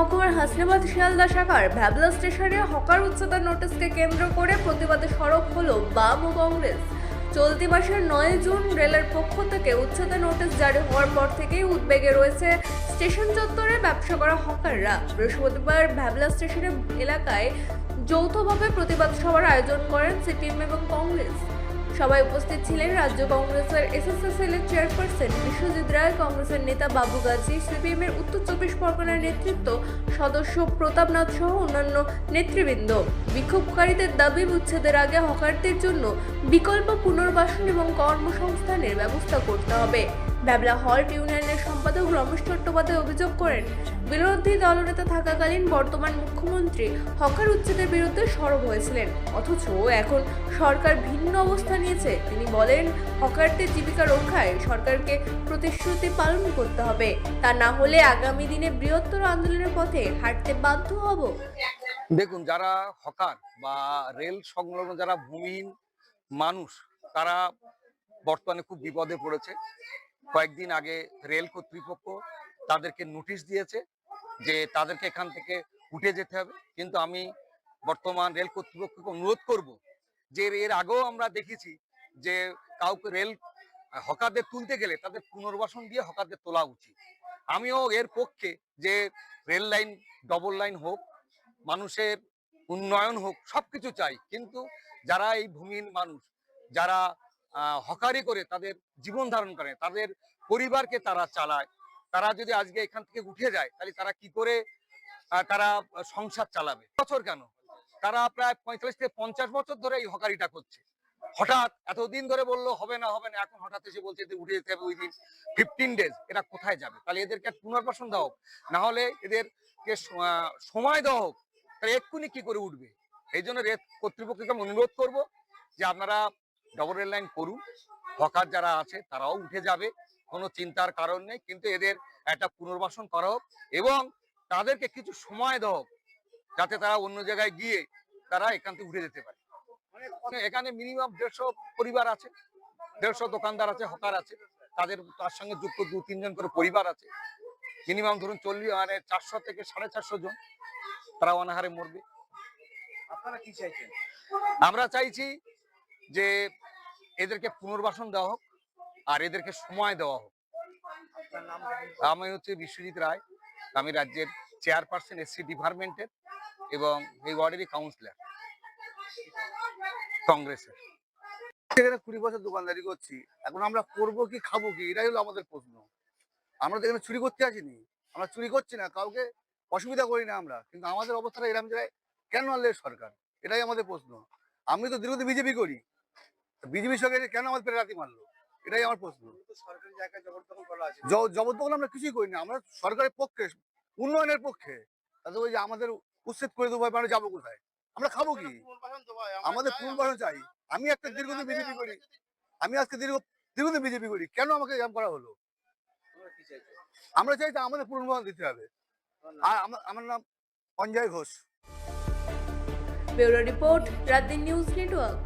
মহকুমার হাসনাবাদ শিয়ালদা শাখার ভ্যাবলা স্টেশনে হকার উচ্ছেদের নোটিশকে কেন্দ্র করে প্রতিবাদে সরব হলো বাম ও কংগ্রেস। চলতি মাসের 9 জুন রেলের পক্ষ থেকে উচ্ছেদের নোটিশ জারি হওয়ার পর থেকেই উদ্বেগে রয়েছে স্টেশন চত্বরে ব্যবসা করা হকাররা। বৃহস্পতিবার ভ্যাবলা স্টেশন এলাকায় যৌথভাবে প্রতিবাদ সভার আয়োজন করেন সিপিএম এবং কংগ্রেস। সবাই উপস্থিত ছিলেন রাজ্য কংগ্রেসের এসএসএসএল-এর চেয়ারপারসন বিশ্বজিৎ রায়, কংগ্রেসের নেতা বাবু গাজী, সিপিএমের উত্তর 24 পরগনার নেতৃত্ব সদস্য প্রতাপনাথ সহ অন্যান্য নেতৃবৃন্দ। বিক্ষোভকারীদের দাবি, উচ্ছেদের আগে হকারদের জন্য বিকল্প পুনর্বাসন এবং কর্মসংস্থানের ব্যবস্থা করতে হবে। ভ্যাবলা হল্ট ইউনিয়নের সম্পাদক রমেশ চট্টোপাধ্যায় অভিযোগ করেন, বিরোধী দলনেতা থাকাকালীন বর্তমান মুখ্যমন্ত্রী হকার উচ্ছেদের বিরুদ্ধে সরব হয়েছিলেন, অথচ এখন সরকার ভিন্ন অবস্থা নিয়েছে। তিনি বলেন, হকারদের জীবিকা রক্ষায় সরকারকে প্রতিশ্রুতি পালন করতে হবে, তা না হলে আগামী দিনে বৃহত্তর আন্দোলনের পথে হাঁটতে বাধ্য হব। দেখুন, যারা হকার বা রেল সংলগ্ন যারা ভূমিহীন মানুষ, তারা বর্তমানে খুব বিপদে পড়েছে। কয়েকদিন আগে রেল কর্তৃপক্ষ তাদেরকে নোটিশ দিয়েছে যে তাদেরকে এখান থেকে উঠে যেতে হবে, কিন্তু আমি বর্তমান রেল কর্তৃপক্ষকে অনুরোধ করব যে এর আগেও আমরা দেখেছি যে কাউকে রেল হকারদের তুলতে গেলে তাদের পুনর্বাসন দিয়ে হকারদের তোলা উচিত। আমিও এর পক্ষে যে রেল লাইন ডবল লাইন হোক, মানুষের উন্নয়ন হোক, সবকিছু চাই, কিন্তু যারা এই ভূমিহীন মানুষ, যারা হকারি করে তাদের জীবন ধারণ করে, তাদের পরিবারকে তারা চালায়, তারা যদি আজকে এখান থেকে উঠে যায় তাহলে তারা কি করে তারা সংসার চালাবে? বছর কেন, তারা প্রায় 45 থেকে 50 বছর ধরে এই হকারিটা করছে। হঠাৎ এতদিন ধরে বললো হবে না হবে না, এখন হঠাৎ এসে বলছে যে উঠে যেতে হবে উইদিন 15 ডেজ। এরা কোথায় যাবে? তাহলে এদেরকে পুনর্বাসন দেওয়া হোক, না হলে এদেরকে সময় দেওয়া হোক, তাহলে এক্ষুনি কি করে উঠবে? এই জন্য রেল কর্তৃপক্ষকে আমি অনুরোধ করবো যে আপনারা ডবল রেল লাইন করুন, হকার যারা আছে তারাও উঠে যাবে, কোনো চিন্তার কারণ নেই, কিন্তু এদের একটা পুনর্বাসন করা হোক এবং তাদেরকে কিছু সময় দেওয়া হোক, যাতে তারা অন্য জায়গায় গিয়ে তারা এখান থেকে উঠে যেতে পারে। এখানে মিনিমাম 150 পরিবার আছে, 150 দোকানদার আছে, হকার আছে, তার সঙ্গে যুক্ত 2-3 জন করে পরিবার আছে। মিনিমাম ধরুন 400 থেকে 450 জন, তারা অনাহারে মরবে। আপনারা কি চাইছেন? আমরা চাইছি যে এদেরকে পুনর্বাসন দেওয়া হোক আর এদেরকে সময় দেওয়া হোক। আমি হচ্ছে বিশ্বজিৎ রায়, আমি রাজ্যের চেয়ারপারসন এসসি ডিপার্টমেন্টের এবং এই ওয়ার্ডেরই কাউন্সিলর কংগ্রেসের। এখানে 20 বছর দোকানদারি করছি, এখন আমরা করবো কি, খাবো কি, এটাই হলো আমাদের প্রশ্ন। আমরা তো এখানে চুরি করতে আসিনি, আমরা চুরি করছি না, কাউকে অসুবিধা করি না আমরা, কিন্তু আমাদের অবস্থাটা এরকম জায়গায় কেন আনলে সরকার, এটাই আমাদের প্রশ্ন। আমি তো দীর্ঘদিন বিজেপি করি, বিজেপির সঙ্গে কেন আমাদের পেটে লাথি মারলো, এটাই আমার প্রশ্ন। সরকারি জায়গায় জবরদখল করা আছে, জবরদখল আমরা কিছুই করি না, আমরা সরকারের পক্ষে, উন্নয়নের পক্ষে। তাতে ওই যে আমাদের উচ্ছেদ করে দেবো, আমরা যাবো কোথায়, আমরা খাবো কি? আমাদের পুনর্বাসন চাই। আমি একটা দীর্ঘদিন বিজেপি করি, আমি আজকে দীর্ঘদিন বিজেপি করি, কেন আমাকে এরকম করা হলো? আমরা চাই আমাদের পুনর্বাসন দিতে হবে। আর আমার নাম অঞ্জয় ঘোষ। ব্যুরো রিপোর্ট, রাত দিন নিউজ নেটওয়ার্ক।